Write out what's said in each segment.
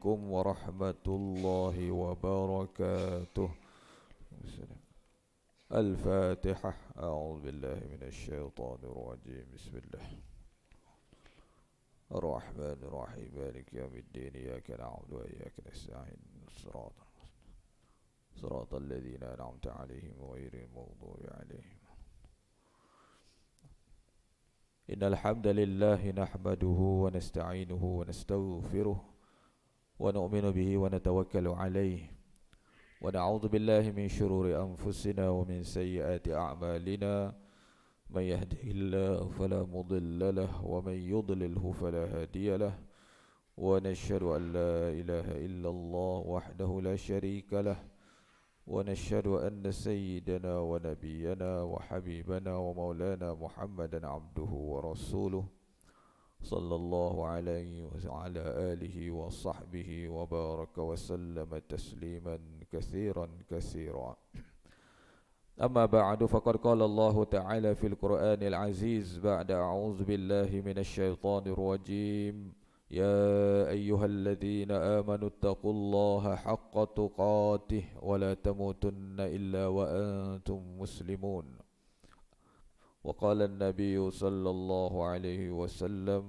عليكم ورحمة الله وبركاته. الفاتحة. أعوذ بالله من الشيطان الرجيم. بسم الله الرحمن الرحيم. مالك يوم الدين. إياك نعبد وإياك نستعين. صراط الذين أنعمت عليهم غير المغضوب عليهم. إن الحمد لله نحمده ونستعينه ونستغفره ونؤمن به ونتوكل عليه ونعوذ بالله من شرور أنفسنا ومن سيئات أعمالنا. من يهده الله فلا مضل له ومن يضلله فلا هادي له ونشهد أن لا إله إلا الله وحده لا شريك له ونشهد أن سيدنا ونبينا وحبيبنا ومولانا محمدا عبده ورسوله صلى الله عليه وعلى آله وصحبه وبارك وسلم تسليما كثيرا كثيرا. أما بعد فقد قال الله تعالى في القرآن العزيز بعد أعوذ بالله من الشيطان الرجيم: يا أيها الذين آمنوا اتقوا الله حق تقاته ولا تموتن إلا وأنتم مسلمون. وقال النبي صلى الله عليه وسلم: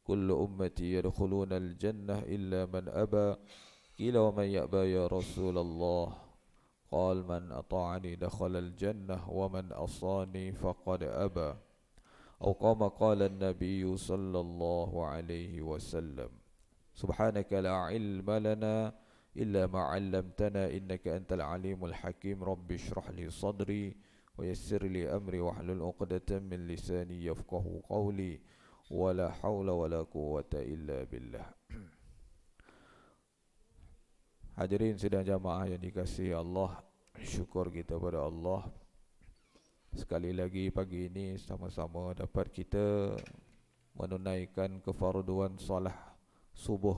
كل أمتي يدخلون الجنة إلا من أبى. قيل ومن يأبى يا رسول الله؟ قال: من أطاعني دخل الجنة ومن أصاني فقد أبى. أو كما قال النبي صلى الله عليه وسلم: سبحانك لا علم لنا إلا ما علمتنا إنك أنت العليم الحكيم. رب اشرح لي صدري ويسر لي أمري واحلل عقدة من لساني يفقه قولي ولا حول ولا قوة إلا بالله. Hadirin sidang jamaah yang dikasihi Allah, syukur kita pada Allah sekali lagi pagi ini sama-sama dapat kita menunaikan kefarduan solat subuh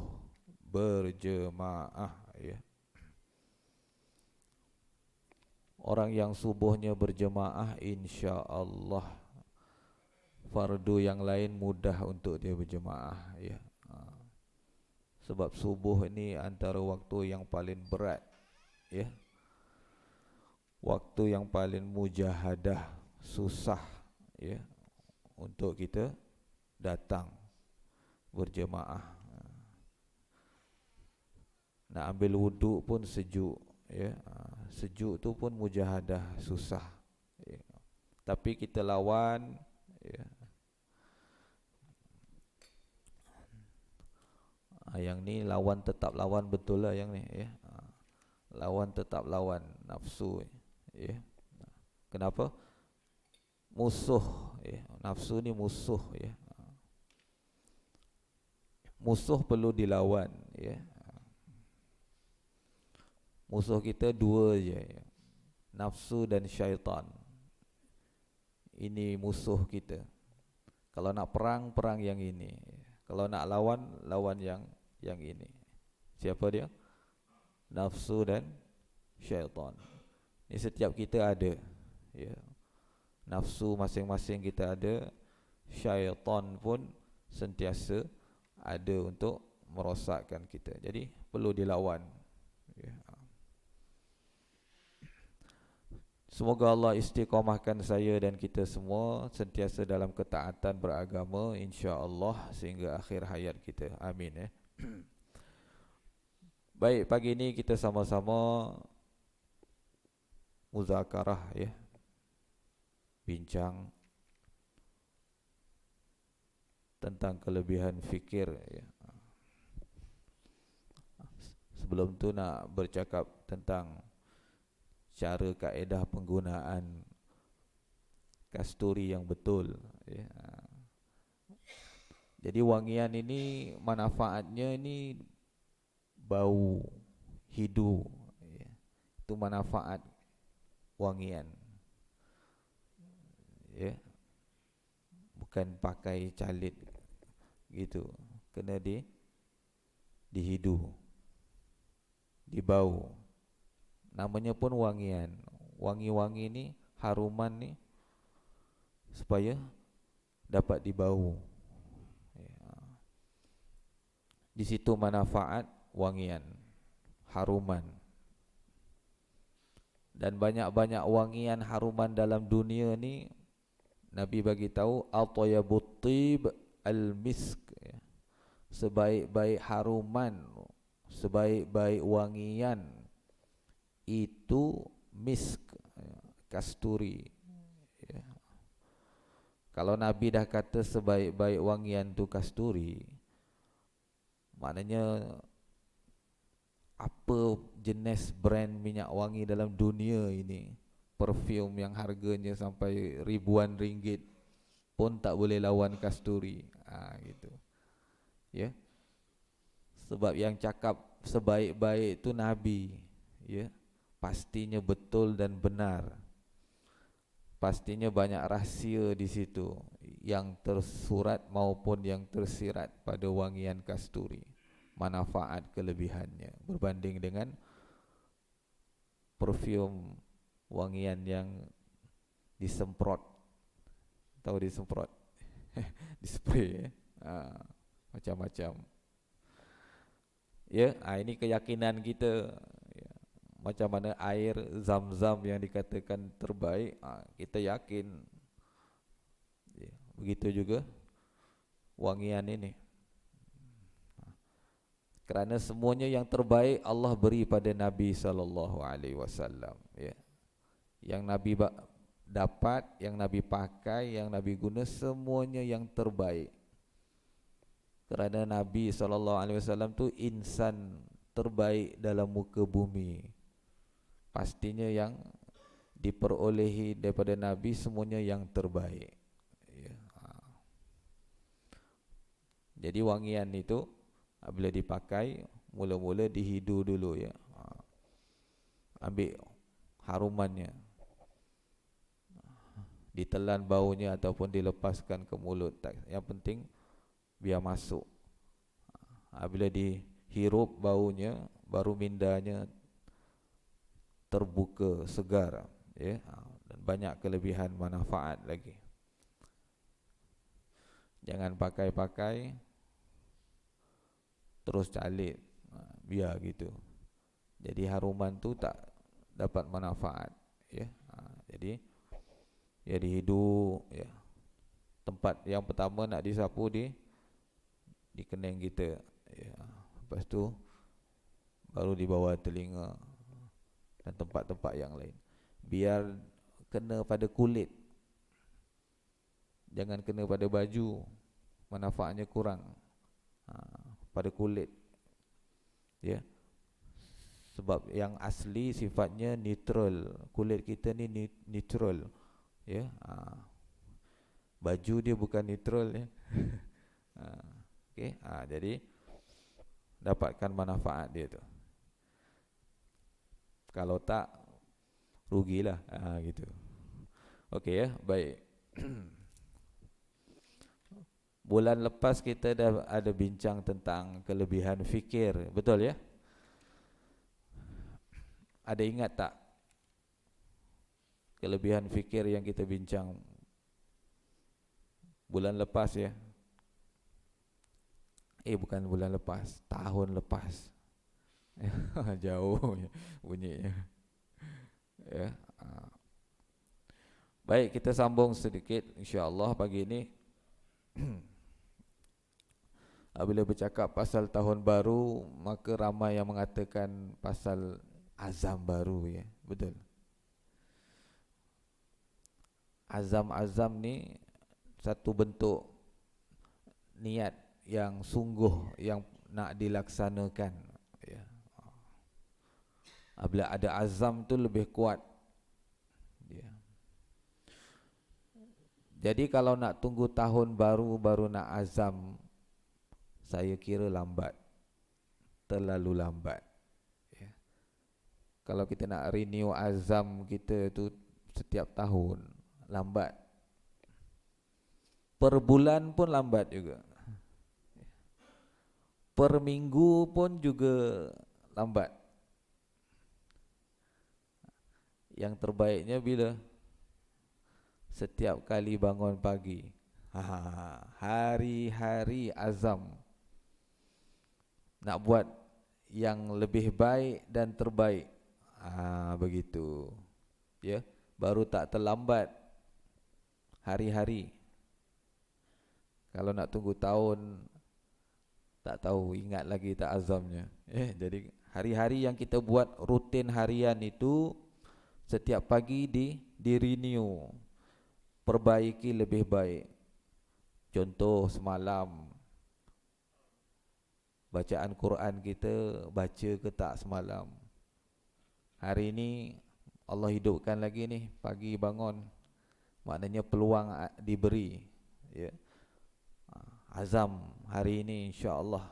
berjemaah, ya. Orang yang subuhnya berjemaah, insya-Allah fardu yang lain mudah untuk dia berjemaah, ya. Sebab subuh ini antara waktu yang paling berat, ya. Waktu yang paling mujahadah, susah, ya, untuk kita datang berjemaah. Nak ambil wuduk pun sejuk, ya. Sejuk tu pun mujahadah, susah, ya. Tapi kita lawan, ya. Yang ni lawan, tetap lawan betul lah yang ni, ya. Lawan, tetap lawan nafsu, ya. Kenapa? Musuh, ya. Nafsu ni musuh, ya. Musuh perlu dilawan, ya. Musuh kita dua je, ya. Nafsu dan syaitan. Ini musuh kita. Kalau nak perang, perang yang ini. Kalau nak lawan, lawan yang ini. Siapa dia? Nafsu dan syaitan. Ini setiap kita ada, ya. Nafsu masing-masing kita ada. Syaitan pun sentiasa ada untuk merosakkan kita. Jadi perlu dilawan, ya. Semoga Allah istiqamahkan saya dan kita semua sentiasa dalam ketaatan beragama, insya-Allah, sehingga akhir hayat kita. Amin, ya. Baik, pagi ini kita sama-sama muzakarah, ya. Bincang tentang kelebihan fikir, ya. Sebelum tu nak bercakap tentang cara kaedah penggunaan kasturi yang betul, ya. Jadi wangian ini manfaatnya ini bau, hidu, ya. Itu manfaat wangian, ya. Bukan pakai calit gitu, kena dihidu, dibau. Namanya pun wangian. Wangi-wangi ni, haruman ni supaya dapat dibau, ya. Di situ manfaat wangian, haruman. Dan banyak-banyak wangian haruman dalam dunia ni, Nabi bagi tahu at-tayyibut tib al-misk, ya. Sebaik-baik haruman, sebaik-baik wangian itu misk, ya, kasturi, ya. Kalau Nabi dah kata sebaik-baik wangian tu kasturi, maknanya apa jenis brand minyak wangi dalam dunia ini, perfume yang harganya sampai ribuan ringgit pun tak boleh lawan kasturi. Gitu. Ya. Sebab yang cakap sebaik-baik itu Nabi, ya. Pastinya betul dan benar. Pastinya banyak rahsia di situ yang tersurat maupun yang tersirat pada wangian kasturi. Manfaat kelebihannya berbanding dengan perfume wangian yang disemprot. Tahu disemprot? Dispray, macam-macam. Ya, ini keyakinan kita. Ya. Macam mana air Zam-Zam yang dikatakan terbaik, kita yakin. Ya. Begitu juga wangian ini. Kerana semuanya yang terbaik Allah beri pada Nabi SAW, ya. Yang Nabi dapat, yang Nabi pakai, yang Nabi guna, semuanya yang terbaik. Kerana Nabi SAW tu insan terbaik dalam muka bumi. Pastinya yang diperolehi daripada Nabi semuanya yang terbaik, ya. Jadi wangian itu bila dipakai, mula-mula dihidu dulu, ya. Ambil harumannya, ditelan baunya ataupun dilepaskan ke mulut. Yang penting biar masuk. Bila dihirup baunya, baru mindanya terbuka, segar, ya. Dan banyak kelebihan manfaat lagi. Jangan pakai-pakai terus calit, biar gitu. Jadi haruman tu tak dapat manfaat, ya. Jadi ya dihidu, ya. Tempat yang pertama nak disapu di kening kita, ya. Lepas tu baru di bawah telinga dan tempat-tempat yang lain. Biar kena pada kulit, jangan kena pada baju, manfaatnya kurang. Pada kulit, ya. Sebab yang asli sifatnya neutral. Kulit kita ni neutral, ya. Baju dia bukan neutral, ya. Okey, jadi dapatkan manfaat dia tu. Kalau tak, rugilah, gitu. Okey, ya, baik. Bulan lepas kita dah ada bincang tentang kelebihan fikir, betul, ya? Ada ingat tak kelebihan fikir yang kita bincang bulan lepas, ya? Bukan bulan lepas, tahun lepas. Jauh bunyinya, ya. Baik, kita sambung sedikit insya-Allah pagi ini. Bila bercakap pasal tahun baru, maka ramai yang mengatakan pasal azam baru, ya. Betul. Azam-azam ni satu bentuk niat yang sungguh yang nak dilaksanakan, ya. Bila ada azam tu lebih kuat, ya. Jadi kalau nak tunggu tahun baru baru nak azam, saya kira lambat, terlalu lambat, ya. Kalau kita nak renew azam kita tu setiap tahun, lambat. Per bulan pun lambat juga. Per minggu pun juga lambat. Yang terbaiknya bila? Setiap kali bangun pagi, hari-hari azam nak buat yang lebih baik dan terbaik. Begitu. Ya, baru tak terlambat hari-hari. Kalau nak tunggu tahun, tak tahu ingat lagi tak azamnya. Jadi hari-hari yang kita buat rutin harian itu setiap pagi di renew, perbaiki lebih baik. Contoh semalam bacaan Quran kita baca ke tak semalam. Hari ini Allah hidupkan lagi ni, pagi bangun, maknanya peluang diberi, ya. Azam hari ini insya-Allah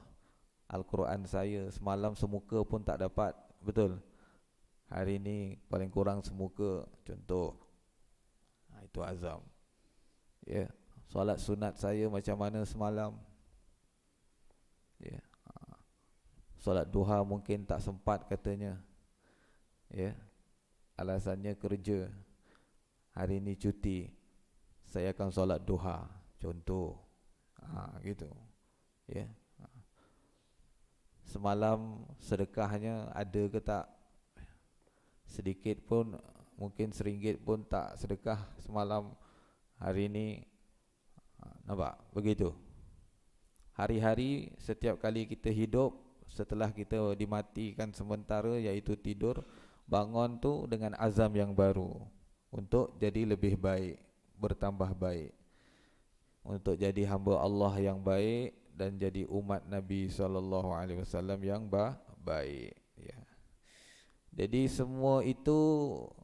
Al-Quran saya semalam semuka pun tak dapat, betul. Hari ini paling kurang semuka, contoh. Itu azam. Ya, solat sunat saya macam mana semalam. Ya. Solat duha mungkin tak sempat katanya. Ya. Alasannya kerja. Hari ini cuti. Saya akan solat duha, contoh. Gitu. Ya. Semalam sedekahnya ada ke tak? Sedikit pun, mungkin RM1 pun tak sedekah semalam. Hari ini nampak begitu. Hari-hari setiap kali kita hidup, setelah kita dimatikan sementara, iaitu tidur, bangun tu dengan azam yang baru untuk jadi lebih baik, bertambah baik, untuk jadi hamba Allah yang baik dan jadi umat Nabi SAW yang baik, ya. Jadi semua itu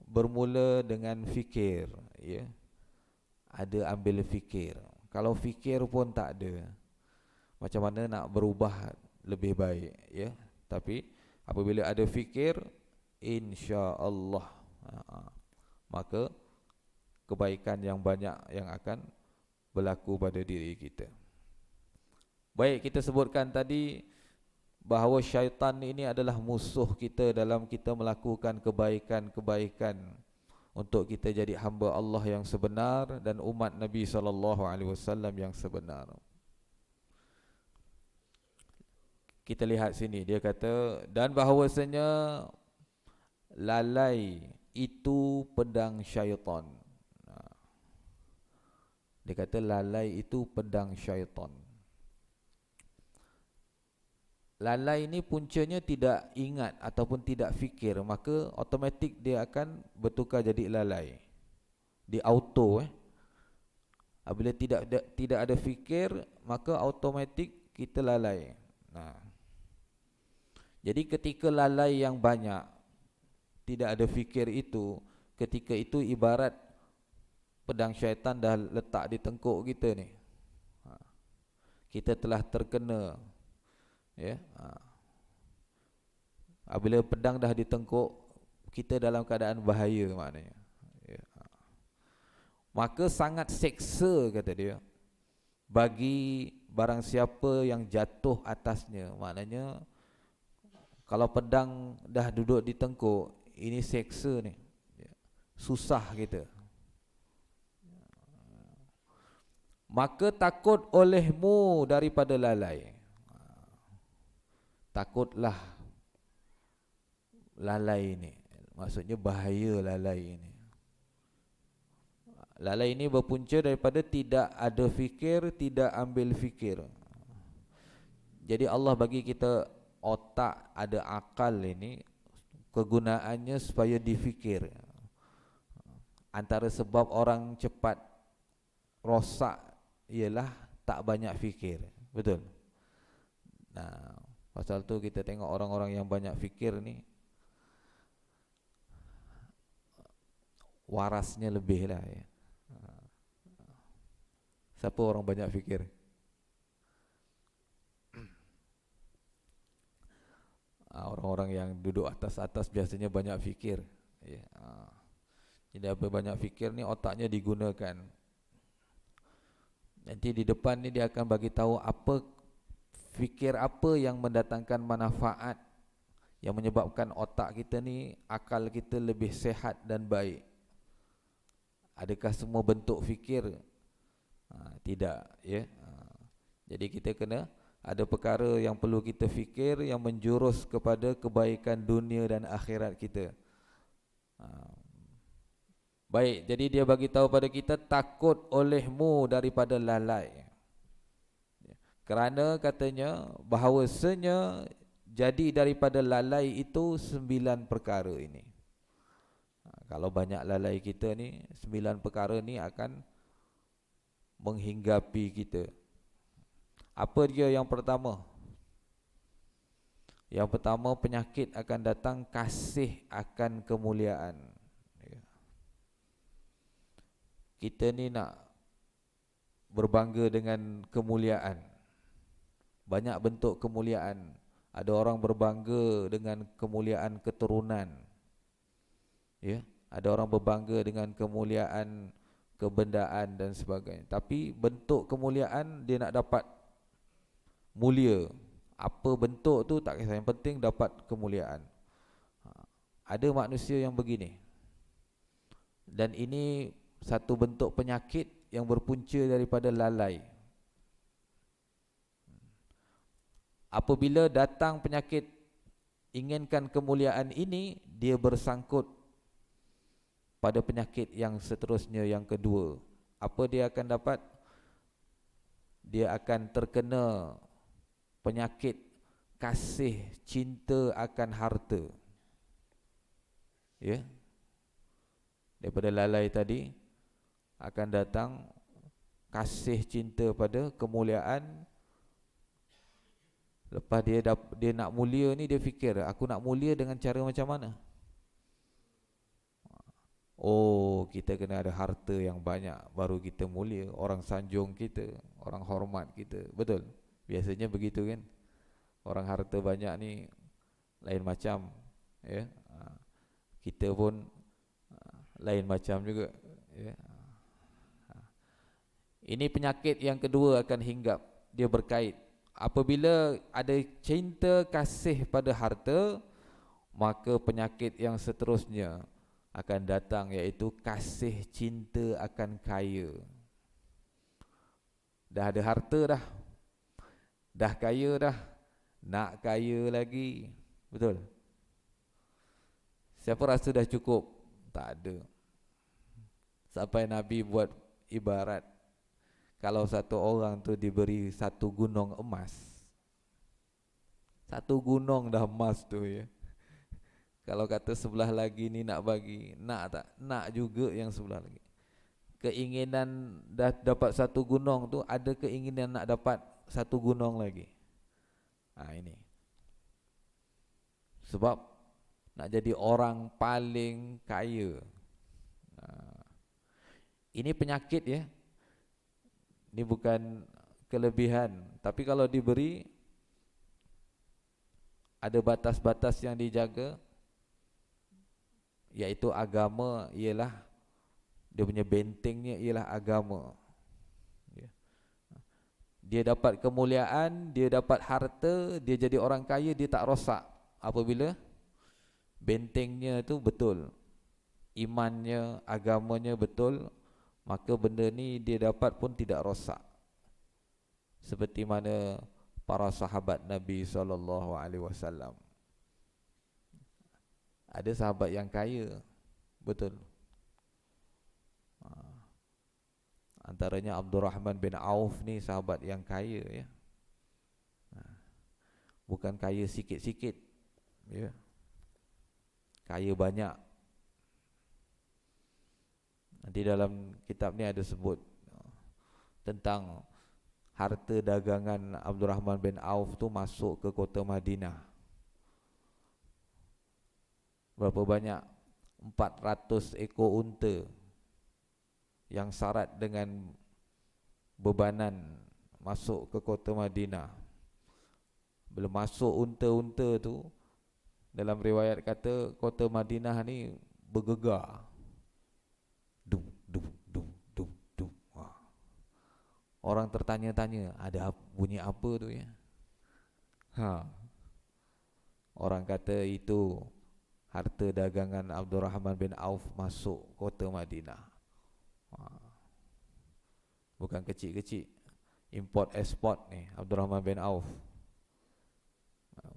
bermula dengan fikir, ya. Ada ambil fikir. Kalau fikir pun tak ada, macam mana nak berubah lebih baik, ya. Tapi apabila ada fikir, insya-Allah, maka kebaikan yang banyak yang akan berlaku pada diri kita. Baik, kita sebutkan tadi bahawa syaitan ini adalah musuh kita dalam kita melakukan kebaikan-kebaikan untuk kita jadi hamba Allah yang sebenar dan umat Nabi SAW yang sebenar. Kita lihat sini, dia kata, dan bahawasanya lalai itu pedang syaitan. Dia kata lalai itu pedang syaitan. Lalai ini puncanya tidak ingat ataupun tidak fikir, maka automatik dia akan bertukar jadi lalai. Di auto. Apabila tidak ada fikir, maka automatik kita lalai. Jadi ketika lalai yang banyak, tidak ada fikir itu, ketika itu ibarat pedang syaitan dah letak di tengkuk kita ni. Kita telah terkena, ya. Apabila pedang dah di tengkuk, kita dalam keadaan bahaya maknanya, ya. Maka sangat seksa, kata dia, bagi barang siapa yang jatuh atasnya. Maknanya kalau pedang dah duduk di tengkuk, ini seksa ni, susah kita. Maka takut olehmu daripada lalai. Takutlah lalai ini, maksudnya bahaya lalai ini. Lalai ini berpunca daripada tidak ada fikir, tidak ambil fikir. Jadi Allah bagi kita otak, ada akal ini, kegunaannya supaya difikir. Antara sebab orang cepat rosak ialah tak banyak fikir, betul. Pasal tu kita tengok orang-orang yang banyak fikir ni, warasnya lebih lah, ya. Siapa orang banyak fikir? Orang-orang yang duduk atas-atas biasanya banyak fikir, ya. Jadi apa banyak fikir ni, otaknya digunakan. Nanti di depan ni dia akan bagi tahu apa fikir apa yang mendatangkan manfaat, yang menyebabkan otak kita ni, akal kita lebih sehat dan baik. Adakah semua bentuk fikir? Tidak, ya. Jadi kita kena Ada perkara yang perlu kita fikir yang menjurus kepada kebaikan dunia dan akhirat kita. Baik, jadi dia bagi tahu pada kita, takut olehmu daripada lalai. Kerana katanya bahawasanya jadi daripada lalai itu 9 perkara ini. Kalau banyak lalai kita ni, 9 perkara ni akan menghinggapi kita. Apa dia yang pertama? Yang pertama, penyakit akan datang, kasih akan kemuliaan. Kita ni nak berbangga dengan kemuliaan. Banyak bentuk kemuliaan. Ada orang berbangga dengan kemuliaan keturunan. Ya, ada orang berbangga dengan kemuliaan kebendaan dan sebagainya. Tapi bentuk kemuliaan dia nak dapat mulia. Apa bentuk tu tak kisah, yang penting dapat kemuliaan. Ada manusia yang begini. Dan ini satu bentuk penyakit yang berpunca daripada lalai. Apabila datang penyakit inginkan kemuliaan ini, dia bersangkut pada penyakit yang seterusnya, yang kedua. Apa dia akan dapat? Dia akan terkena penyakit kasih cinta akan harta. Ya. Daripada lalai tadi akan datang kasih cinta pada kemuliaan. Lepas dia nak mulia ni, dia fikir, aku nak mulia dengan cara macam mana? Oh, kita kena ada harta yang banyak baru kita mulia. Orang sanjung kita, orang hormat kita. Betul? Biasanya begitu kan? Orang harta banyak ni lain macam, ya. Kita pun lain macam juga, ya. Ini penyakit yang kedua akan hinggap. Dia berkait. Apabila ada cinta kasih pada harta, maka penyakit yang seterusnya akan datang, iaitu kasih cinta akan kaya. Dah ada harta dah, dah kaya dah, nak kaya lagi. Betul? Siapa rasa dah cukup? Tak ada. Sampai Nabi buat ibarat, kalau satu orang tu diberi 1 gunung emas, 1 gunung dah emas tu, ya. Kalau kata sebelah lagi ni nak bagi, nak tak? Nak juga yang sebelah lagi. Keinginan dah dapat 1 gunung tu, ada keinginan nak dapat 1 gunung lagi. Ini. Sebab nak jadi orang paling kaya. Ini penyakit, ya. Ini bukan kelebihan. Tapi kalau diberi, ada batas-batas yang dijaga, iaitu agama. Ialah dia punya bentengnya ialah agama. Dia dapat kemuliaan, dia dapat harta, dia jadi orang kaya, dia tak rosak apabila bentengnya tu betul, imannya, agamanya betul. Maka benda ni dia dapat pun tidak rosak. Seperti mana para sahabat Nabi SAW. Ada sahabat yang kaya, betul. Antaranya Abdurrahman bin Auf ni sahabat yang kaya, ya. Bukan kaya sikit-sikit, ya. Kaya banyak. Nanti dalam kitab ni ada sebut tentang harta dagangan Abdurrahman bin Auf tu masuk ke kota Madinah. Berapa banyak? 400 ekor unta yang syarat dengan bebanan masuk ke kota Madinah. Bila masuk unta-unta tu, dalam riwayat kata kota Madinah ni bergegar. Dum dum dum dum dum. Orang tertanya-tanya, ada bunyi apa tu, ya? Orang kata itu harta dagangan Abdurrahman bin Auf masuk kota Madinah. Bukan kecil-kecil. import export ni, Abdurrahman bin Auf.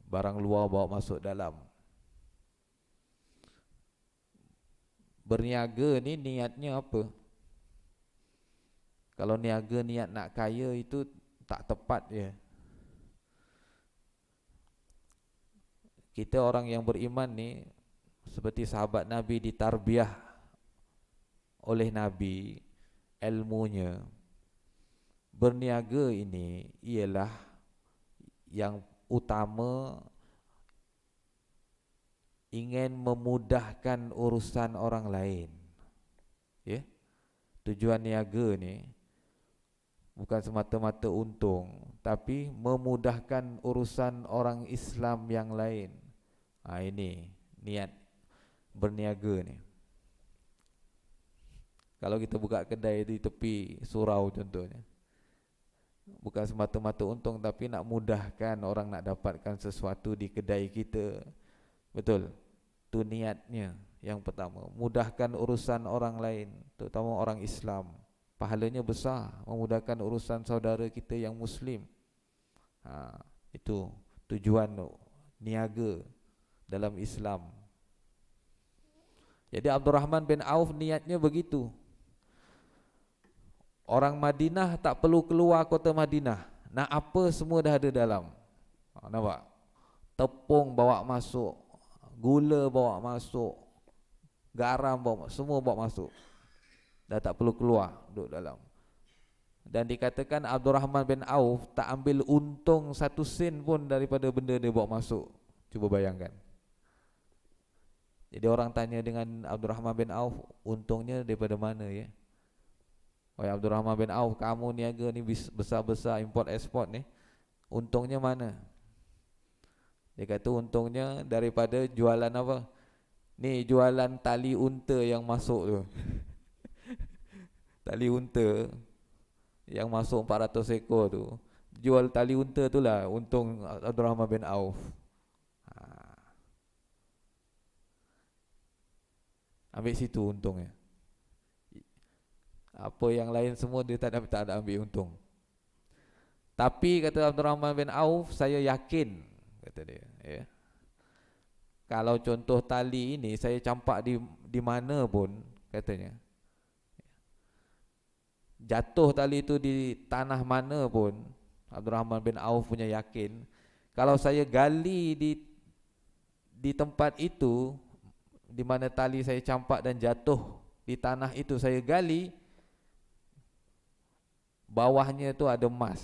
Barang luar bawa masuk dalam. Berniaga ni niatnya apa? Kalau niaga niat nak kaya itu tak tepat je. Kita orang yang beriman ni seperti sahabat Nabi ditarbiah oleh Nabi, ilmunya. Berniaga ini ialah yang utama, ingin memudahkan urusan orang lain. Ya. Tujuan niaga ni bukan semata-mata untung, tapi memudahkan urusan orang Islam yang lain. Ini niat berniaga ni. Kalau kita buka kedai di tepi surau contohnya, bukan semata-mata untung, tapi nak mudahkan orang nak dapatkan sesuatu di kedai kita. Betul? Itu niatnya yang pertama. Mudahkan urusan orang lain, terutama orang Islam. Pahalanya besar, memudahkan urusan saudara kita yang Muslim. Itu tujuan niaga dalam Islam. Jadi Abdurrahman bin Auf niatnya begitu. Orang Madinah tak perlu keluar kota Madinah, nak apa semua dah ada dalam. Nampak? Tepung bawa masuk, gula bawa masuk, garam bawa, semua bawa masuk. Dah tak perlu keluar, duduk dalam. Dan dikatakan Abdurrahman bin Auf tak ambil untung 1 sen pun daripada benda dia bawa masuk. Cuba bayangkan. Jadi orang tanya dengan Abdurrahman bin Auf, untungnya daripada mana ya? Wahai Abdurrahman bin Auf, kamu niaga ni besar-besar import export ni, untungnya mana? Dia kata untungnya daripada jualan apa? Ni jualan tali unta yang masuk tu. Tali unta yang masuk 400 ekor tu. Jual tali unta tu lah untung Abdurrahman bin Auf. Ambil situ untungnya. Apa yang lain semua dia tak ada ambil untung. Tapi kata Abdurrahman bin Auf, saya yakin, kata dia, ya. Kalau contoh tali ini saya campak di mana pun, katanya, jatuh tali itu di tanah mana pun, Abdurrahman bin Auf punya yakin, kalau saya gali di tempat itu, di mana tali saya campak dan jatuh di tanah itu, saya gali, bawahnya tu ada emas.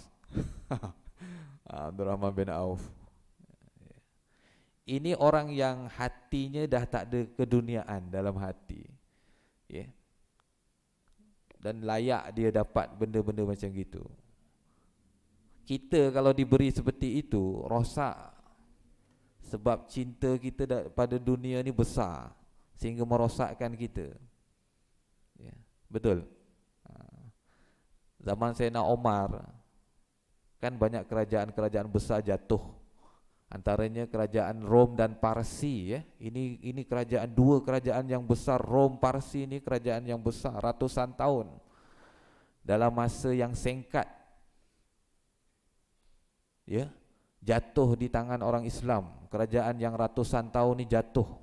Abdurrahman bin Auf. Ini orang yang hatinya dah tak ada keduniaan dalam hati, ya. Dan layak dia dapat benda-benda macam gitu. Kita kalau diberi seperti itu, rosak. Sebab cinta kita pada dunia ni besar, sehingga merosakkan kita, ya. Betul. Zaman Sayyidina Omar, kan banyak kerajaan-kerajaan besar jatuh. Antaranya kerajaan Rom dan Parsi, ya. Ini kerajaan, dua kerajaan yang besar. Rom, Parsi ini kerajaan yang besar, ratusan tahun. Dalam masa yang singkat, ya, jatuh di tangan orang Islam. Kerajaan yang ratusan tahun ini jatuh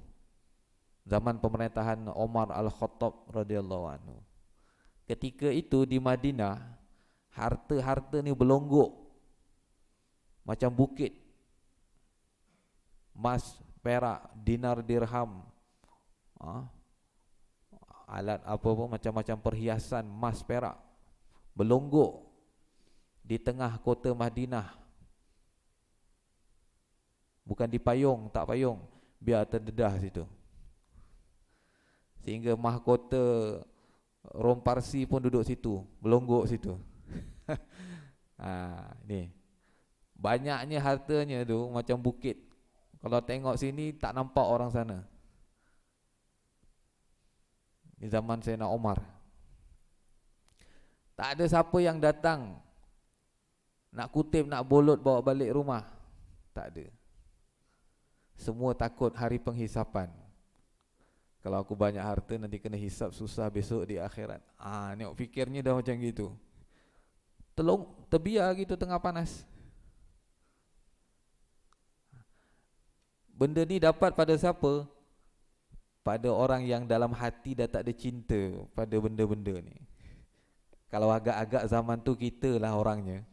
zaman pemerintahan Omar Al-Khattab radhiyallahu anhu. Ketika itu di Madinah, harta-harta ni berlonggok macam bukit. Emas, perak, dinar, dirham, alat apa pun, macam-macam perhiasan emas, perak berlonggok di tengah kota Madinah. Bukan di payung, tak payung, biar terdedah situ. Sehingga mahkota Rom Parsi pun duduk situ, berlonggok situ. Ni banyaknya hartanya tu macam bukit. Kalau tengok sini tak nampak orang sana. Di zaman Sayyidina Omar, tak ada siapa yang datang nak kutip, nak bolot bawa balik rumah. Tak ada. Semua takut hari penghisapan. Kalau aku banyak harta nanti kena hisap susah besok di akhirat. Ni fikirnya dah macam gitu. terbiar gitu tengah panas. Benda ni dapat pada siapa? Pada orang yang dalam hati dah tak ada cinta pada benda-benda ni. Kalau agak-agak zaman tu kita lah orangnya,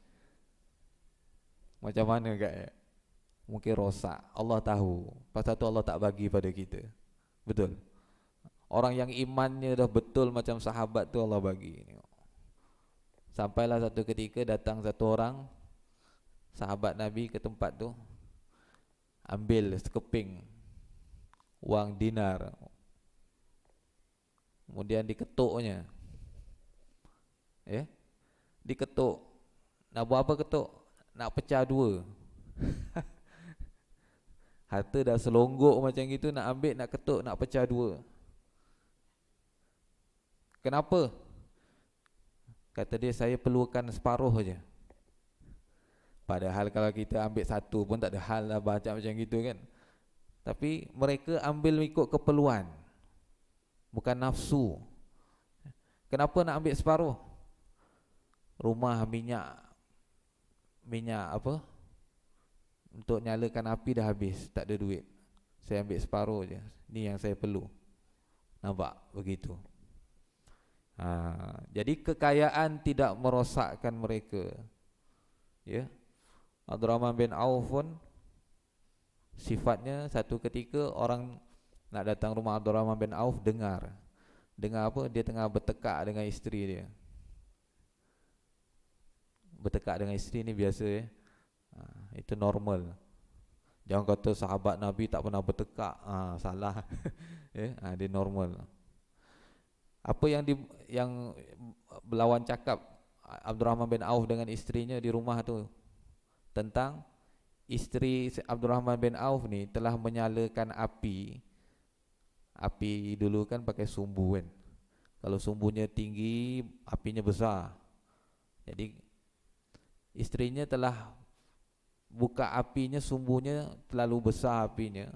macam mana agak? Mungkin rosak. Allah tahu. Pasal tu Allah tak bagi pada kita. Betul. Orang yang imannya dah betul macam sahabat tu Allah bagi. Sampailah satu ketika datang satu orang sahabat Nabi ke tempat tu, ambil sekeping wang dinar, kemudian diketuknya. Diketuk. Nak buat apa ketuk? Nak pecah dua. Harta dah selonggok macam gitu, nak ambil, nak ketuk, nak pecah dua. Kenapa? Kata dia, saya perlukan separuh je. Padahal kalau kita ambil satu pun tak ada hal lah baca macam gitu kan. Tapi mereka ambil ikut keperluan, bukan nafsu. Kenapa nak ambil separuh? Rumah minyak apa? Untuk nyalakan api dah habis, tak ada duit. Saya ambil separuh je. Ni yang saya perlu. Nampak? Begitu. Jadi kekayaan tidak merosakkan mereka. Ya. Abdurrahman bin Auf pun sifatnya satu ketika orang nak datang rumah Abdurrahman bin Auf, dengar apa? Dia tengah bertekak dengan isteri dia. Bertekak dengan isteri ni biasa ya. Itu normal. Jangan kata sahabat Nabi tak pernah bertekak, salah. Dia normal. Apa yang berlawan cakap Abdurrahman bin Auf dengan isterinya di rumah tu, tentang isteri Abdurrahman bin Auf ni telah menyalakan api. Api dulu kan pakai sumbu kan. Kalau sumbunya tinggi, apinya besar. Jadi isterinya telah buka apinya, sumbunya terlalu besar apinya.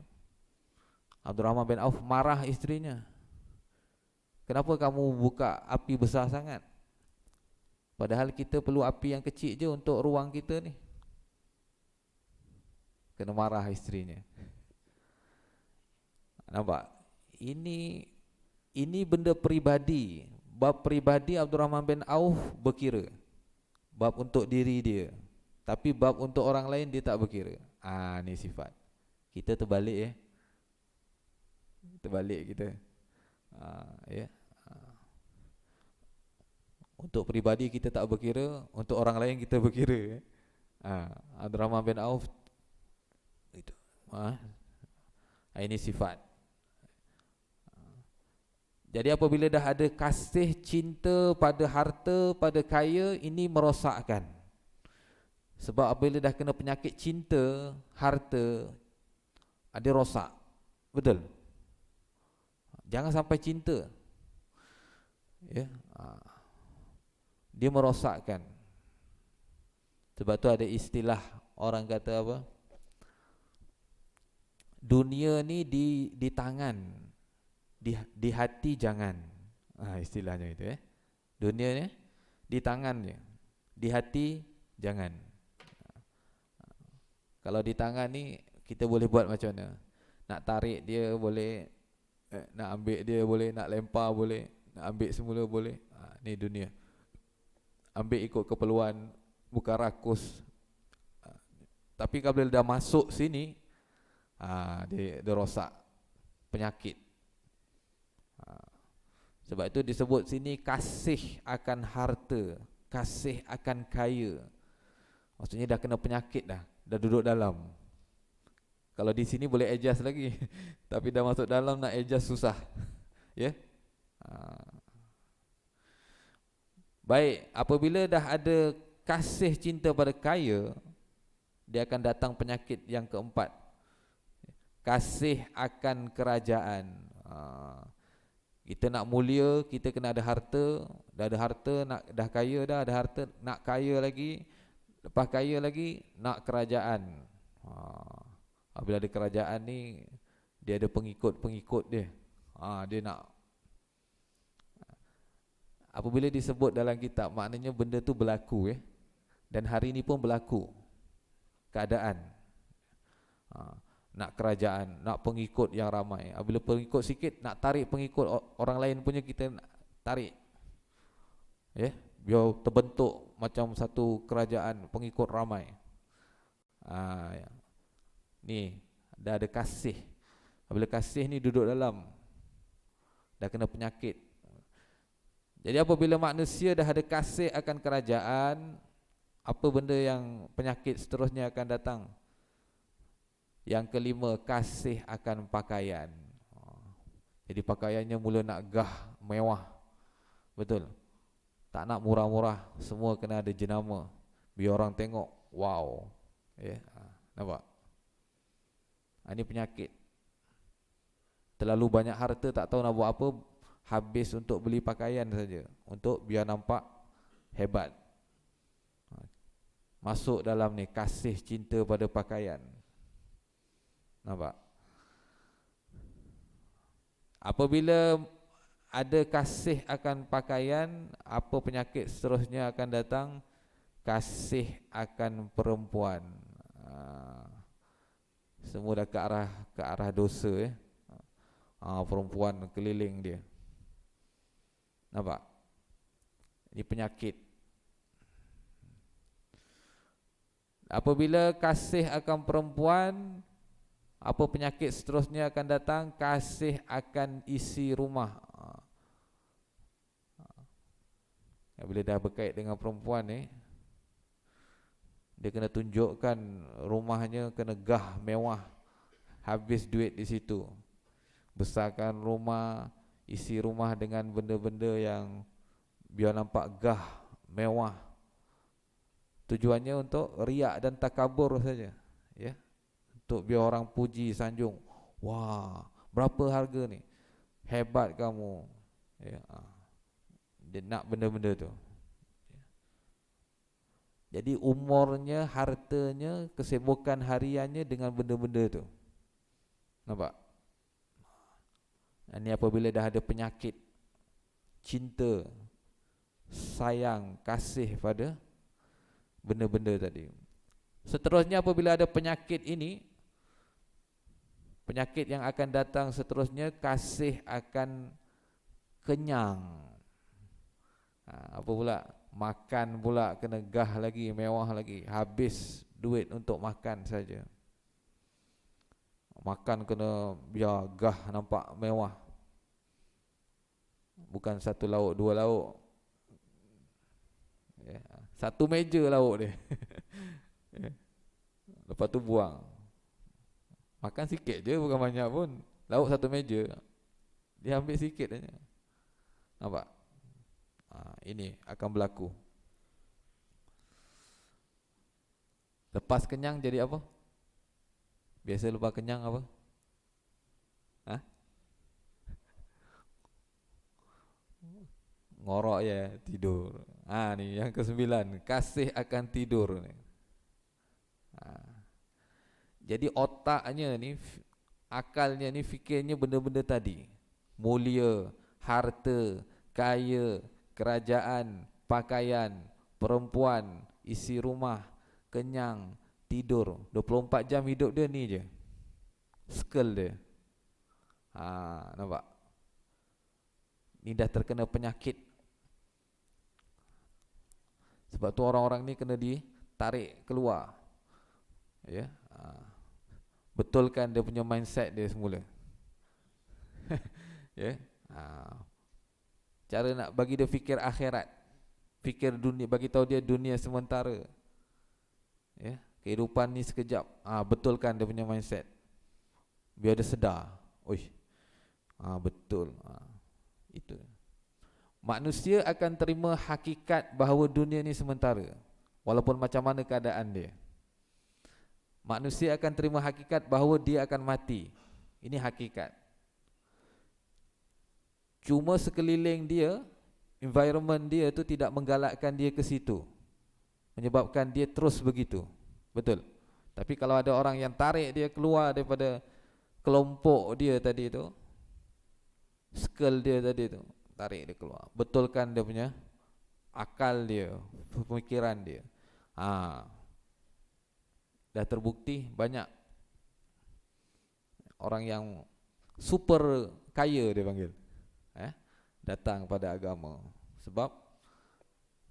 Abdurrahman bin Auf marah isterinya. Kenapa kamu buka api besar sangat? Padahal kita perlu api yang kecil je untuk ruang kita ni. Kena marah isterinya. Nampak? Ini benda peribadi. Bab peribadi Abdurrahman bin Auf berkira. Bab untuk diri dia. Tapi bab untuk orang lain dia tak berkira. Ni sifat. Kita terbalik Terbalik kita. Untuk peribadi kita tak berkira, untuk orang lain kita berkira. Abdurrahman bin Auf itu. Ini sifat. Jadi apabila dah ada kasih cinta pada harta, pada kaya, ini merosakkan. Sebab apabila dah kena penyakit cinta, harta, ada rosak. Betul? Jangan sampai cinta. Dia merosakkan. Sebab tu ada istilah orang kata apa? Dunia ni di tangan, di hati jangan. Istilahnya itu Dunia ni di tangan je, di hati jangan. Kalau di tangan ni kita boleh buat macam mana? Nak tarik dia boleh, nak ambil dia boleh, nak lempar boleh, nak ambil semula boleh. Ni dunia. Ambil ikut keperluan, bukan rakus. Tapi kalau dah masuk sini, dia rosak, penyakit. Sebab itu disebut sini kasih akan harta, kasih akan kaya. Maksudnya dah kena penyakit dah duduk dalam. Kalau di sini boleh adjust lagi, tapi dah masuk dalam nak adjust susah. Baik, apabila dah ada kasih cinta pada kaya, dia akan datang penyakit yang keempat. Kasih akan kerajaan. Kita nak mulia, kita kena ada harta. Dah ada harta, dah kaya dah, ada harta, nak kaya lagi. Lepas kaya lagi, nak kerajaan. Apabila ada kerajaan ni, dia ada pengikut-pengikut dia. Dia nak. Apabila disebut dalam kitab, maknanya benda tu berlaku Dan hari ini pun berlaku keadaan. Nak kerajaan, nak pengikut yang ramai. Bila pengikut sikit, nak tarik pengikut orang lain punya, kita nak tarik. Biar terbentuk macam satu kerajaan pengikut ramai. Ni dah ada kasih. Bila kasih ni duduk dalam, dah kena penyakit. Jadi apabila manusia dah ada kasih akan kerajaan, apa benda yang penyakit seterusnya akan datang? Yang kelima, kasih akan pakaian. Jadi pakaiannya mula nak gah, mewah. Betul? Tak nak murah-murah, semua kena ada jenama. Biar orang tengok, wow. Nampak? Ini penyakit. Terlalu banyak harta, tak tahu nak buat apa, habis untuk beli pakaian saja, untuk biar nampak hebat. Masuk dalam ni kasih cinta pada pakaian. Nampak? Apabila ada kasih akan pakaian, apa penyakit seterusnya akan datang? Kasih akan perempuan. Semua dah ke arah dosa. Perempuan keliling dia. Nampak? Ini penyakit. Apabila kasih akan perempuan, apa penyakit seterusnya akan datang? Kasih akan isi rumah. Bila dah berkait dengan perempuan ni, dia kena tunjukkan rumahnya kena gah, mewah. Habis duit di situ. Besarkan rumah, isi rumah dengan benda-benda yang biar nampak gah, mewah. Tujuannya untuk riak dan takabur saja, untuk biar orang puji, sanjung. Wah, berapa harga ni? Hebat kamu. Dia nak benda-benda tu. Jadi umurnya, hartanya, kesibukan hariannya dengan benda-benda tu. Nampak? Ini apabila dah ada penyakit cinta, sayang, kasih pada benda-benda tadi. Seterusnya apabila ada penyakit ini, penyakit yang akan datang seterusnya, kasih akan kenyang. Apa pula? Makan pula kena gah lagi, mewah lagi. Habis duit untuk makan saja. Makan kena biar gah, nampak mewah. Bukan satu lauk, dua lauk. Satu meja lauk dia. Lepas tu buang. Makan sikit je, bukan banyak pun. Lauk satu meja, dia ambil sikit aja. Nampak? Ini akan berlaku. Lepas kenyang jadi apa? Biasa lepas kenyang apa? Ngorok ya, tidur. Ni yang ke-9, kasih akan tidur ni. Jadi otaknya ni, akalnya ni, fikirnya benda-benda tadi. Mulia, harta, kaya, kerajaan, pakaian, perempuan, isi rumah, kenyang, tidur. 24 jam hidup dia ni je. Skill dia. Nampak? Ni dah terkena penyakit. Sebab tu orang-orang ni kena ditarik keluar. Betulkan dia punya mindset dia semula. Cara nak bagi dia fikir akhirat, fikir dunia, bagi tahu dia dunia sementara. Kehidupan ni sekejap. Betulkan dia punya mindset. Biar dia sedar. Betul. Itu. Manusia akan terima hakikat bahawa dunia ni sementara, walaupun macam mana keadaan dia. Manusia akan terima hakikat bahawa dia akan mati. Ini hakikat. Cuma sekeliling dia, environment dia tu tidak menggalakkan dia ke situ, menyebabkan dia terus begitu. Betul? Tapi kalau ada orang yang tarik dia keluar daripada kelompok dia tadi tu, skill dia tadi tu, tarik dia keluar, betulkan dia punya akal dia, pemikiran dia. Dah terbukti banyak orang yang super kaya dia panggil, datang pada agama sebab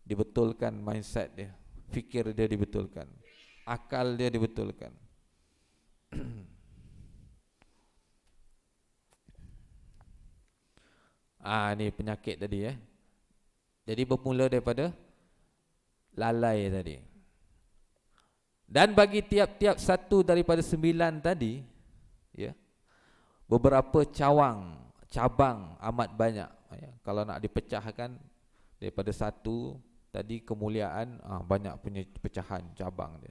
dibetulkan mindset dia, fikir dia dibetulkan, akal dia dibetulkan. Ni penyakit tadi Jadi bermula daripada lalai tadi. Dan bagi tiap-tiap satu daripada 9 tadi, beberapa cabang amat banyak. Kalau nak dipecahkan daripada satu tadi kemuliaan, banyak punya pecahan cabang dia.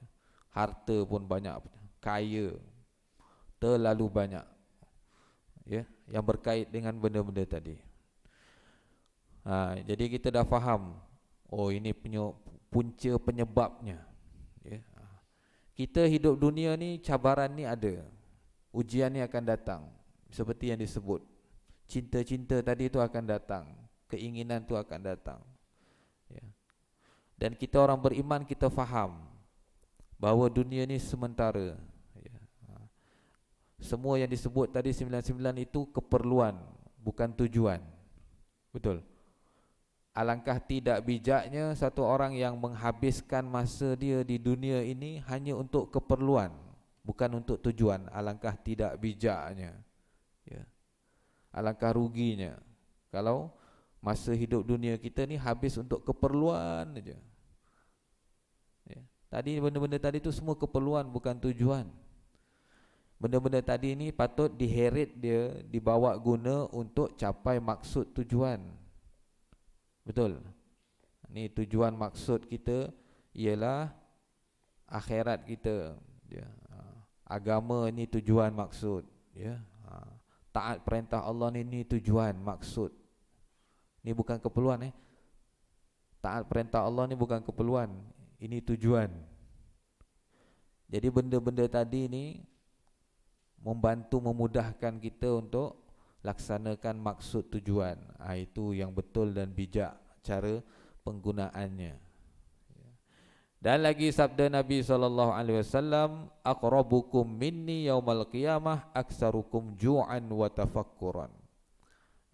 Harta pun banyak, kaya terlalu banyak, yang berkait dengan benda-benda tadi. Jadi kita dah faham, ini punca penyebabnya. Kita hidup dunia ni, cabaran ni ada, ujian ni akan datang. Seperti yang disebut, cinta-cinta tadi tu akan datang, keinginan tu akan datang. Dan kita orang beriman, kita faham bahawa dunia ni sementara. Semua yang disebut tadi 99 itu keperluan, bukan tujuan. Betul? Alangkah tidak bijaknya satu orang yang menghabiskan masa dia di dunia ini hanya untuk keperluan, bukan untuk tujuan. Alangkah tidak bijaknya, alangkah ruginya kalau masa hidup dunia kita ni habis untuk keperluan saja. Tadi benda-benda tadi tu semua keperluan, bukan tujuan. Benda-benda tadi ni patut diheret dia, dibawa guna untuk capai maksud tujuan. Betul? Ni tujuan maksud kita ialah akhirat kita. Agama ni tujuan maksud. Taat perintah Allah ni tujuan maksud. Ni bukan keperluan. Taat perintah Allah ni bukan keperluan, ini tujuan. Jadi benda-benda tadi ni membantu, memudahkan kita untuk laksanakan maksud tujuan. Itu yang betul dan bijak cara penggunaannya. Dan lagi sabda Nabi SAW, aqrabukum minni yaumal qiyamah aksarukum ju'an wa tafakkuran.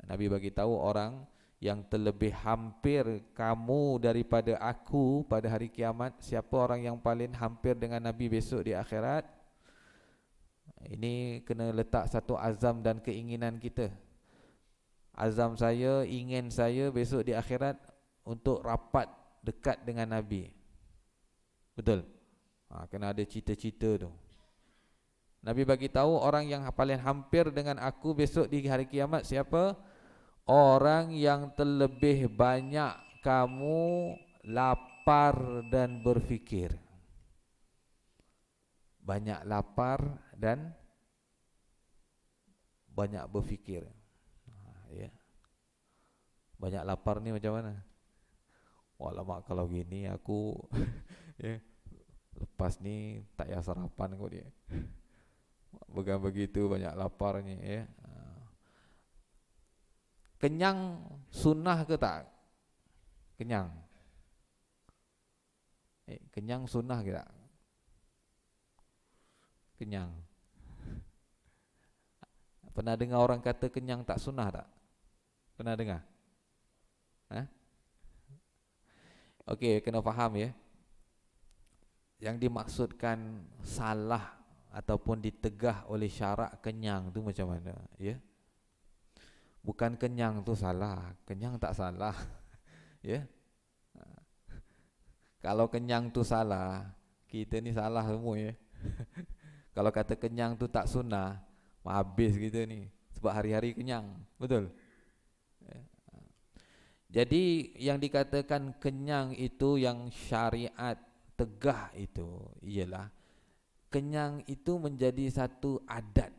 Nabi bagi tahu orang yang terlebih hampir kamu daripada aku pada hari kiamat. Siapa orang yang paling hampir dengan Nabi besok di akhirat? Ini kena letak satu azam dan keinginan kita. Azam saya, ingin saya besok di akhirat untuk rapat dekat dengan Nabi. Betul? Kena ada cita-cita tu. Nabi bagi tahu orang yang paling hampir dengan aku besok di hari kiamat siapa? Orang yang terlebih banyak kamu lapar dan berfikir. Banyak lapar dan banyak berfikir. Banyak lapar ni macam mana? Alamak, kalau gini aku lepas ni tak payah sarapan kot dia. Bukan begitu, banyak laparnya. Kenyang sunnah ke tak? Kenyang. Kenyang sunnah ke tak? Kenyang. Pernah dengar orang kata kenyang tak sunnah tak? Pernah dengar? Okey, kena faham Yang dimaksudkan salah ataupun ditegah oleh syarak kenyang tu macam mana? Bukan kenyang tu salah, kenyang tak salah. Kalau kenyang tu salah, kita ni salah semua Kalau kata kenyang tu tak sunnah, habis kita ni. Sebab hari-hari kenyang. Betul? Jadi yang dikatakan kenyang itu, yang syariat tegah itu, ialah kenyang itu menjadi satu adat,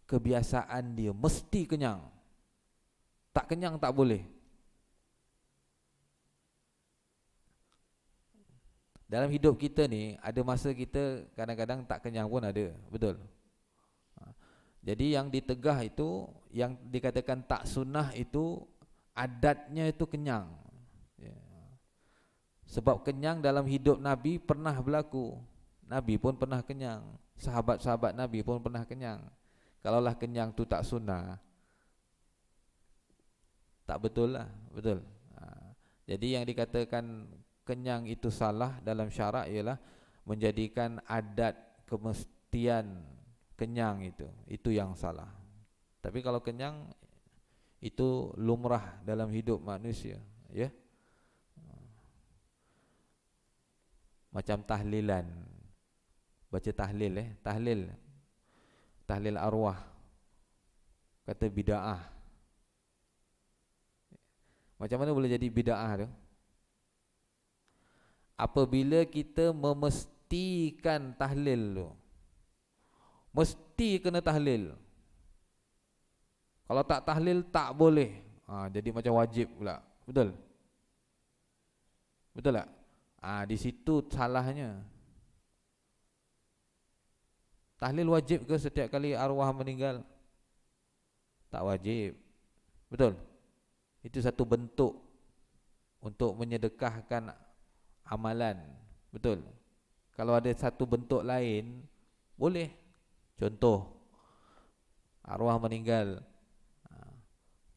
kebiasaan dia, mesti kenyang. Tak kenyang tak boleh. Dalam hidup kita ni, ada masa kita kadang-kadang tak kenyang pun ada. Betul? Jadi yang ditegah itu, yang dikatakan tak sunnah itu, adatnya itu kenyang. Sebab kenyang dalam hidup Nabi pernah berlaku. Nabi pun pernah kenyang, sahabat-sahabat Nabi pun pernah kenyang. Kalaulah kenyang tu tak sunnah, tak betul lah, betul. Jadi yang dikatakan kenyang itu salah dalam syarak ialah menjadikan adat kemestian kenyang itu yang salah. Tapi kalau kenyang itu lumrah dalam hidup manusia, ya. Macam tahlilan, baca tahlil, tahlil arwah, kata bid'ah. Macam mana boleh jadi bid'ah tu? Apabila kita memestikan tahlil tu, mesti kena tahlil. Kalau tak tahlil tak boleh, jadi macam wajib pula. Betul? Betul tak? Di situ salahnya. Tahlil wajib ke setiap kali arwah meninggal? Tak wajib. Betul? Itu satu bentuk untuk menyedekahkan amalan. Betul? Kalau ada satu bentuk lain, boleh. Contoh, arwah meninggal,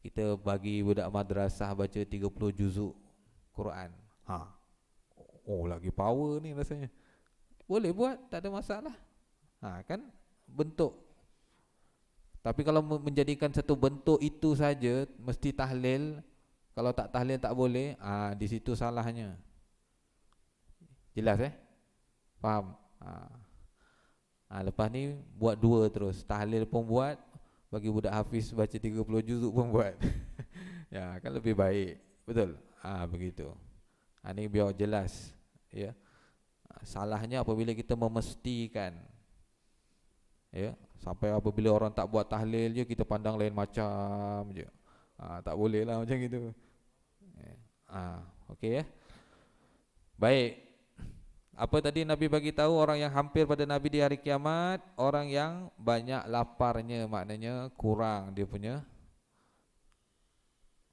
kita bagi budak madrasah baca 30 juzuk Quran. Oh, lagi power ni rasanya. Boleh buat, tak ada masalah. Kan bentuk. Tapi kalau menjadikan satu bentuk itu saja mesti tahlil, kalau tak tahlil tak boleh, di situ salahnya. Jelas Faham? Lepas ni buat dua terus. Tahlil pun buat, bagi budak hafiz baca 30 juzuk pun buat. Ya, kan lebih baik. Betul? Begitu. Ini biar jelas, ya. Salahnya apabila kita memestikan, ya, sampai apabila orang tak buat tahlil je kita pandang lain macam je. Tak boleh lah macam gitu. Okey ya. Baik. Apa tadi Nabi bagi tahu orang yang hampir pada Nabi di hari kiamat? Orang yang banyak laparnya, maknanya kurang dia punya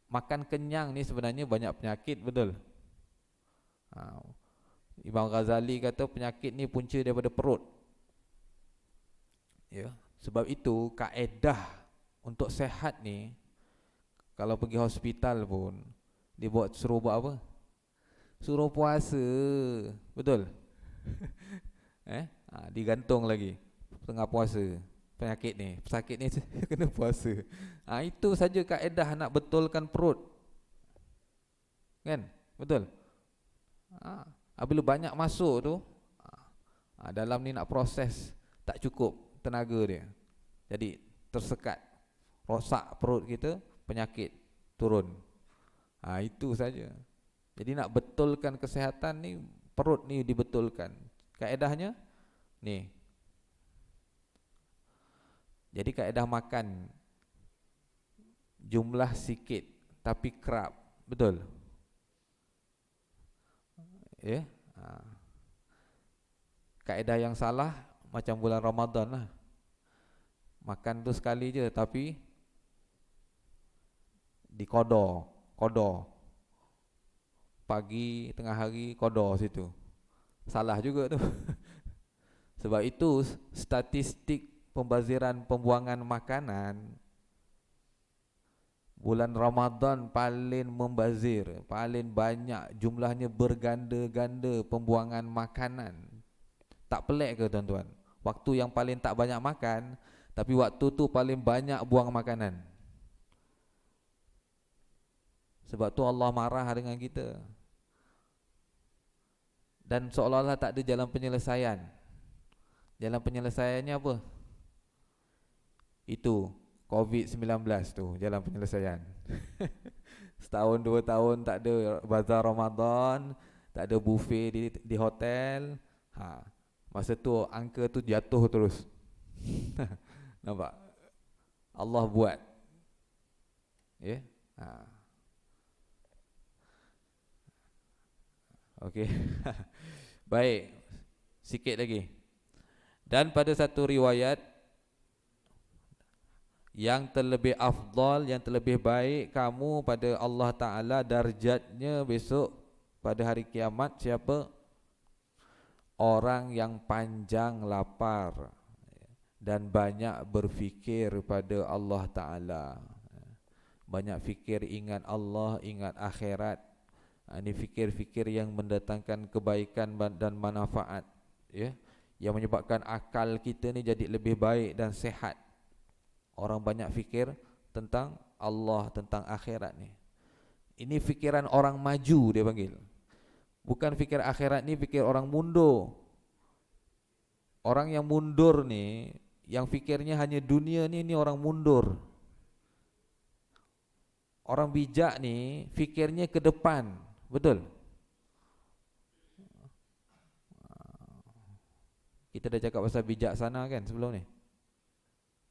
makan kenyang ni sebenarnya banyak penyakit, betul? Imam Ghazali kata penyakit ni punca daripada perut. Ya, sebab itu kaedah untuk sehat ni, kalau pergi hospital pun dia suruh buat apa? Suruh puasa. Betul? Digantung lagi tengah puasa. Penyakit ni, pesakit ni kena puasa. Itu saja kaedah nak betulkan perut. Kan? Betul? Bila banyak masuk tu, dalam ni nak proses tak cukup tenaga dia, jadi tersekat, rosak perut kita, penyakit turun. Itu saja. Jadi nak betulkan kesihatan ni, perut ni dibetulkan. Kaedahnya ni. Jadi kaedah makan jumlah sikit tapi kerap, betul? Ya. Kaedah yang salah macam bulan Ramadan lah. Makan tu sekali je tapi dikodor. Pagi, tengah hari kodor situ. Salah juga tu. Sebab itu statistik pembaziran pembuangan makanan, bulan Ramadan paling membazir, paling banyak jumlahnya, berganda-ganda pembuangan makanan. Tak pelik ke tuan-tuan? Waktu yang paling tak banyak makan, tapi waktu tu paling banyak buang makanan. Sebab tu Allah marah dengan kita. Dan seolah-olah tak ada jalan penyelesaian. Jalan penyelesaiannya apa? Itu COVID-19 tu jalan penyelesaian. Setahun 2 tahun tak ada bazar Ramadan, tak ada buffet di hotel. Masa tu angka tu jatuh terus. Nampak? Allah buat. Ya? Okey. Baik. Sikit lagi. Dan pada satu riwayat, yang terlebih afdal, yang terlebih baik kamu pada Allah Ta'ala darjatnya besok pada hari kiamat siapa? Orang yang panjang lapar dan banyak berfikir pada Allah Ta'ala. Banyak fikir, ingat Allah, ingat akhirat. Ini fikir-fikir yang mendatangkan kebaikan dan manfaat, ya, yang menyebabkan akal kita ni jadi lebih baik dan sehat. Orang banyak fikir tentang Allah, tentang akhirat ni. Ini fikiran orang maju dia panggil. Bukan fikir akhirat ni fikir orang mundur. Orang yang mundur ni, yang fikirnya hanya dunia ni orang mundur. Orang bijak ni fikirnya ke depan. Betul? Kita dah cakap pasal bijaksana kan sebelum ni?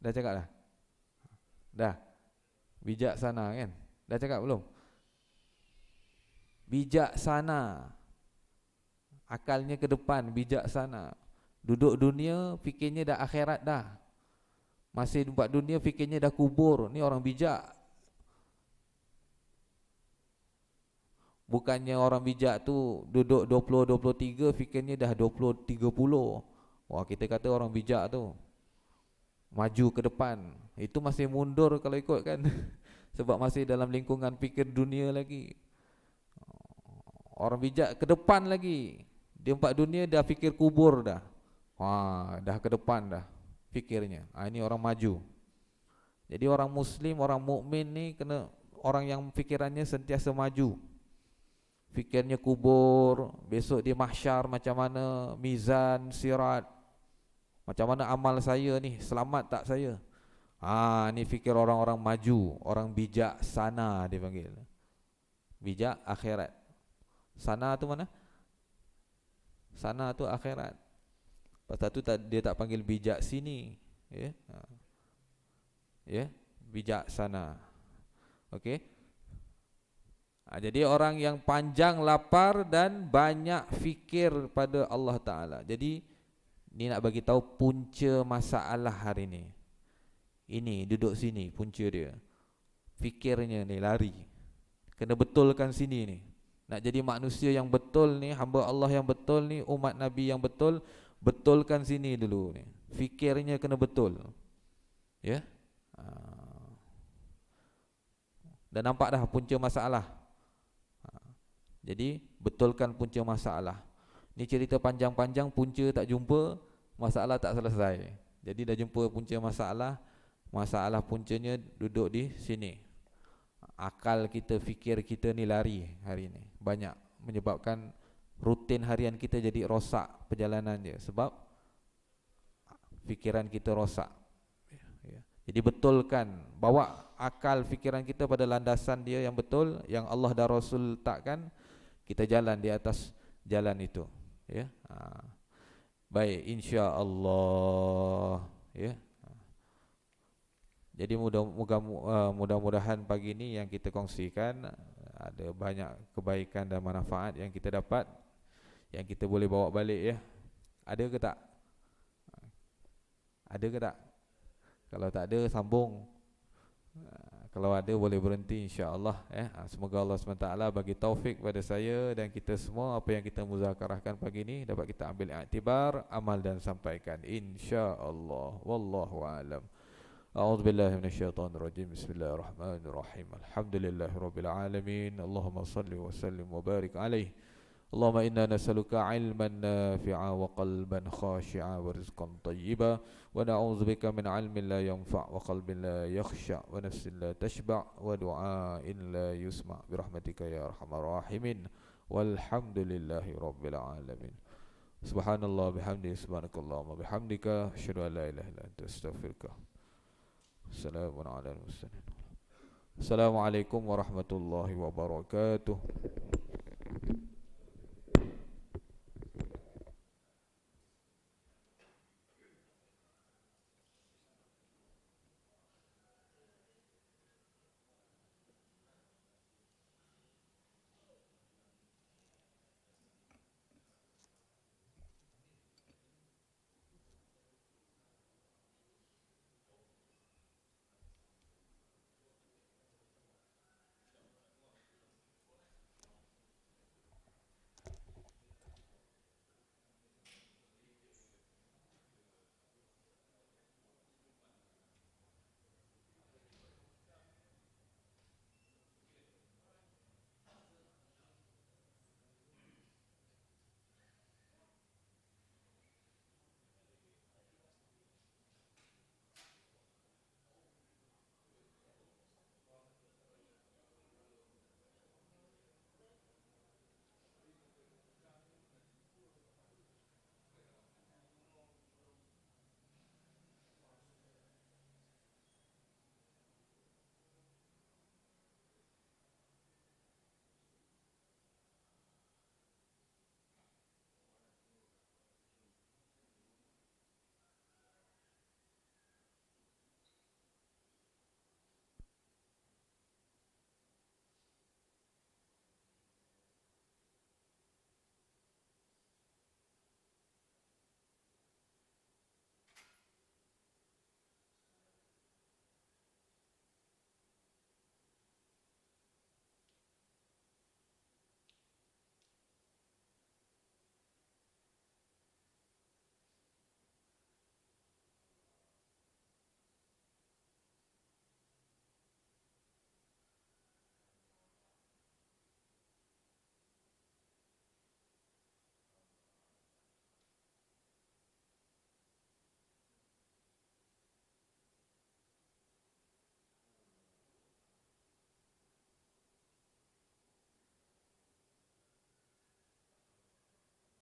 Dah cakap dah? Dah? Bijaksana kan? Dah cakap belum? Bijaksana, akalnya ke depan, bijaksana. Duduk dunia fikirnya dah akhirat dah. Masih buat dunia fikirnya dah kubur. Ni orang bijak. Bukannya orang bijak tu duduk 20-23 fikirnya dah 20-30. Wah, kita kata orang bijak tu maju ke depan. Itu masih mundur kalau ikut kan. Sebab masih dalam lingkungan fikir dunia lagi. Orang bijak ke depan lagi. Dia empat dunia dah fikir kubur dah. Wah, dah ke depan dah fikirnya. Ini orang maju. Jadi orang muslim, orang mukmin ni kena orang yang fikirannya sentiasa maju. Fikirnya kubur, besok di mahsyar macam mana, mizan, sirat. Macam mana amal saya ni, selamat tak saya? Ni fikir orang-orang maju, orang bijak sana dia panggil. Bijak akhirat. Sana tu mana? Sana tu akhirat. Pasal tu dia tak panggil bijak sini, ya. Ya, bijak sana. Okey. Jadi orang yang panjang lapar dan banyak fikir pada Allah Ta'ala. Jadi ni nak bagi tahu punca masalah hari ni. Ini duduk sini punca dia. Fikirnya ni lari. Kena betulkan sini ni. Nak jadi manusia yang betul ni, hamba Allah yang betul ni, umat Nabi yang betul, betulkan sini dulu ni. Fikirnya kena betul. Ya. Dan nampak dah punca masalah. Jadi betulkan punca masalah. Ni cerita panjang-panjang, punca tak jumpa, masalah tak selesai. Jadi dah jumpa punca masalah. Masalah puncanya duduk di sini. Akal kita, fikir kita ni lari hari ni. Banyak menyebabkan rutin harian kita jadi rosak perjalanan dia. Sebab fikiran kita rosak. Jadi betulkan, bawa akal fikiran kita pada landasan dia yang betul, yang Allah dan Rasul takkan. Kita jalan di atas jalan itu, ya. Baik, insya-Allah, ya. Jadi mudah-mudahan pagi ini yang kita kongsikan ada banyak kebaikan dan manfaat yang kita dapat, yang kita boleh bawa balik, ya. Ada ke tak? Ada ke tak? Kalau tak ada, sambung. Kalau ada boleh berhenti, insya-Allah, ya. Semoga Allah SWT bagi taufik pada saya dan kita semua, apa yang kita muzakarahkan pagi ini dapat kita ambil iktibar, amal dan sampaikan, insya-Allah. Wallahu a'lam. A'udzubillahi minasyaitonirrajim. Bismillahirrahmanirrahim. Alhamdulillahirabbil alamin. Allahumma shalli wa sallim wa barik alaihi. Allahumma inna nas'aluka 'ilman nafi'a wa qalban khashi'a wa rizqan thayyiba wa na'udzubika min 'ilmin la yanfa' wa qalbin la yakhsha' wa nafsin la tashba' wa du'ain la yusma' bi rahmatika ya arhamar rahimin. Walhamdulillahi rabbil alamin. Subhanallah bihamdihi, subhanakallahumma bihamdika, asyhadu an la ilaha illa anta, astaghfiruka. Assalamualaikum warahmatullahi wabarakatuh.